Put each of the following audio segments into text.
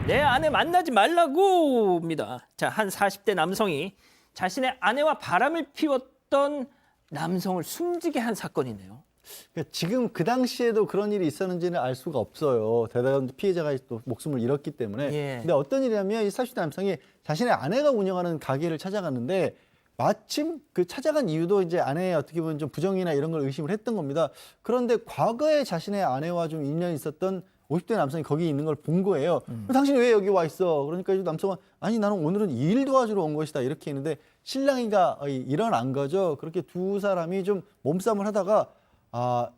내 아내 만나지 말라고입니다. 자, 한 40대 남성이 자신의 아내와 바람을 피웠던 남성을 숨지게 한 사건이네요. 그러니까 지금 그 당시에도 그런 일이 있었는지는 알 수가 없어요. 대다수 피해자가 또 목숨을 잃었기 때문에. 예. 근데 어떤 일이냐면 이 40대 남성이 자신의 아내가 운영하는 가게를 찾아갔는데 마침 그 찾아간 이유도 이제 아내의 어떻게 보면 좀 부정이나 이런 걸 의심을 했던 겁니다. 그런데 과거에 자신의 아내와 좀 인연이 있었던 50대 남성이 거기 있는 걸 본 거예요. 당신이 왜 여기 와 있어? 그러니까 이 남성은 아니 나는 오늘은 일 도와주러 온 것이다 이렇게 했는데 신랑이가 일어난 거죠. 그렇게 두 사람이 좀 몸싸움을 하다가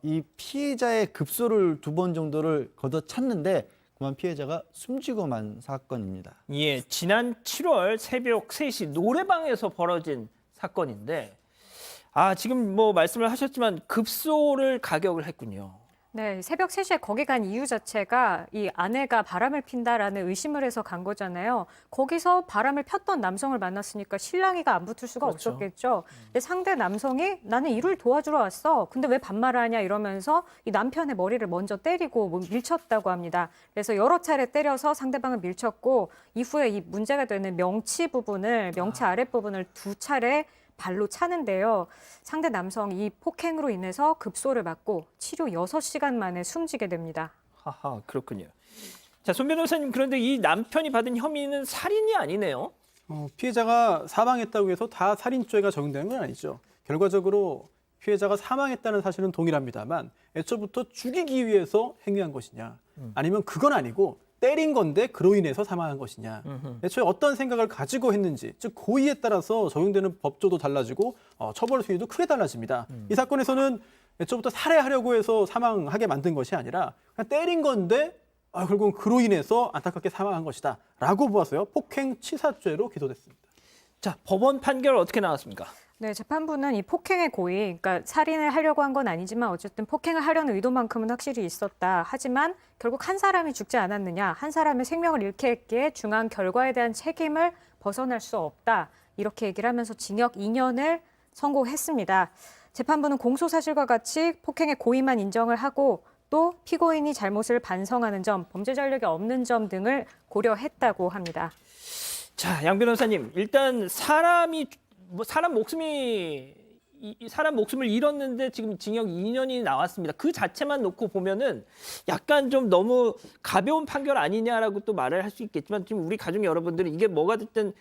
이 피해자의 급소를 2번 정도를 걷어찼는데 그만 피해자가 숨지고 만 사건입니다. 예, 지난 7월 새벽 3시 노래방에서 벌어진 사건인데 지금 뭐 말씀을 하셨지만 급소를 가격을 했군요. 네, 새벽 3시에 거기 간 이유 자체가 이 아내가 바람을 핀다라는 의심을 해서 간 거잖아요. 거기서 바람을 폈던 남성을 만났으니까 신랑이가 안 붙을 수가 그렇죠. 없었겠죠. 근데 상대 남성이 나는 일을 도와주러 왔어. 근데 왜 반말을 하냐 이러면서 이 남편의 머리를 먼저 때리고 밀쳤다고 합니다. 그래서 여러 차례 때려서 상대방을 밀쳤고 이후에 이 문제가 되는 명치 아랫부분을 2차례 발로 차는데요. 상대 남성 이 폭행으로 인해서 급소를 맞고 치료 6시간 만에 숨지게 됩니다. 하하, 그렇군요. 자, 손 변호사님, 그런데 이 남편이 받은 혐의는 살인이 아니네요. 피해자가 사망했다고 해서 다 살인죄가 적용되는 건 아니죠. 결과적으로 피해자가 사망했다는 사실은 동일합니다만 애초부터 죽이기 위해서 행위한 것이냐 아니면 그건 아니고 때린 건데 그로 인해서 사망한 것이냐. 애초에 어떤 생각을 가지고 했는지, 즉 고의에 따라서 적용되는 법조도 달라지고 처벌 수위도 크게 달라집니다. 이 사건에서는 애초부터 살해하려고 해서 사망하게 만든 것이 아니라 그냥 때린 건데 결국은 그로 인해서 안타깝게 사망한 것이다 라고 보았어요. 폭행치사죄로 기소됐습니다. 자, 법원 판결 어떻게 나왔습니까? 네, 재판부는 이 폭행의 고의, 그러니까 살인을 하려고 한 건 아니지만 어쨌든 폭행을 하려는 의도만큼은 확실히 있었다. 하지만 결국 한 사람이 죽지 않았느냐, 한 사람의 생명을 잃게 했기에 중한 결과에 대한 책임을 벗어날 수 없다. 이렇게 얘기를 하면서 징역 2년을 선고했습니다. 재판부는 공소 사실과 같이 폭행의 고의만 인정을 하고 또 피고인이 잘못을 반성하는 점, 범죄 전력이 없는 점 등을 고려했다고 합니다. 자, 양 변호사님, 일단 사람 목숨을 잃었는데 지금 징역 2년이 나왔습니다. 그 자체만 놓고 보면은 약간 좀 너무 가벼운 판결 아니냐라고 또 말을 할 수 있겠지만 지금 우리 가족 여러분들은 이게 뭐가 됐든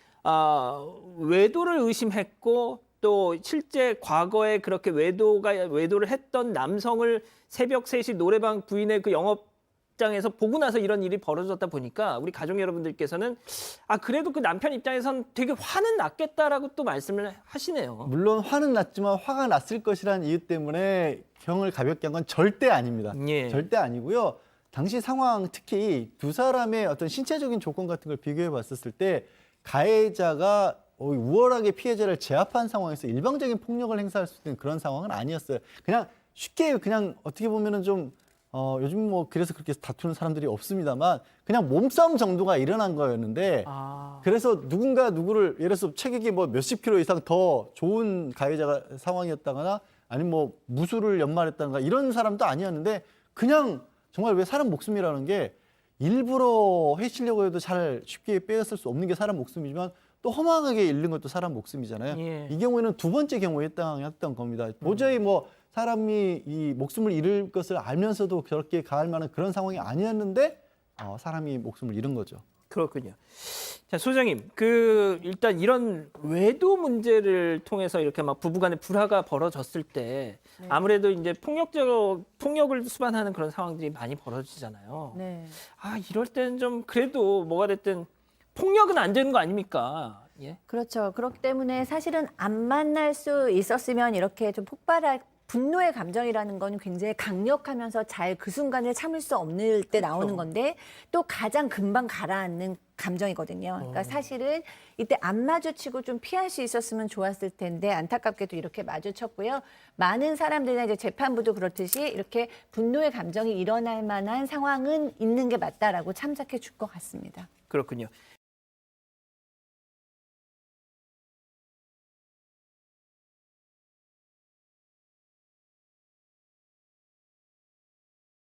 외도를 의심했고 또 실제 과거에 그렇게 외도를 했던 남성을 새벽 3시 노래방 부인의 그 영업장에서 보고 나서 이런 일이 벌어졌다 보니까 우리 가족 여러분들께서는 그래도 그 남편 입장에선 되게 화는 났겠다라고 또 말씀을 하시네요. 물론 화는 났지만 화가 났을 것이라는 이유 때문에 형을 가볍게 한 건 절대 아닙니다. 예. 절대 아니고요. 당시 상황 특히 두 사람의 어떤 신체적인 조건 같은 걸 비교해 봤었을 때 가해자가 우월하게 피해자를 제압한 상황에서 일방적인 폭력을 행사할 수 있는 그런 상황은 아니었어요. 그냥 쉽게 그냥 어떻게 보면은 좀 요즘 뭐 그래서 그렇게 다투는 사람들이 없습니다만 그냥 몸싸움 정도가 일어난 거였는데 그래서 누군가 누구를 예를 들어서 체격이 뭐 몇십 킬로 이상 더 좋은 가해자가 상황이었다거나 아니면 뭐 무술을 연말했다거나 이런 사람도 아니었는데 그냥 정말 왜 사람 목숨이라는 게 일부러 해치려고 해도 잘 쉽게 빼앗을 수 없는 게 사람 목숨이지만 또 허망하게 잃는 것도 사람 목숨이잖아요. 예. 이 경우에는 2번째 경우에 해당했던 겁니다. 도저히 뭐 사람이 이 목숨을 잃을 것을 알면서도 그렇게 가할 만한 그런 상황이 아니었는데 사람이 목숨을 잃은 거죠. 그렇군요. 자, 소장님, 일단 이런 외도 문제를 통해서 이렇게 막 부부간의 불화가 벌어졌을 때 아무래도 이제 폭력을 수반하는 그런 상황들이 많이 벌어지잖아요. 네. 이럴 때는 좀 그래도 뭐가 됐든 폭력은 안 되는 거 아닙니까? 예. 그렇죠. 그렇기 때문에 사실은 안 만날 수 있었으면 이렇게 좀 폭발할 분노의 감정이라는 건 굉장히 강력하면서 잘 그 순간을 참을 수 없는 때 나오는 건데 또 가장 금방 가라앉는 감정이거든요. 그러니까 사실은 이때 안 마주치고 좀 피할 수 있었으면 좋았을 텐데 안타깝게도 이렇게 마주쳤고요. 많은 사람들이나 이제 재판부도 그렇듯이 이렇게 분노의 감정이 일어날 만한 상황은 있는 게 맞다라고 참작해 줄 것 같습니다. 그렇군요.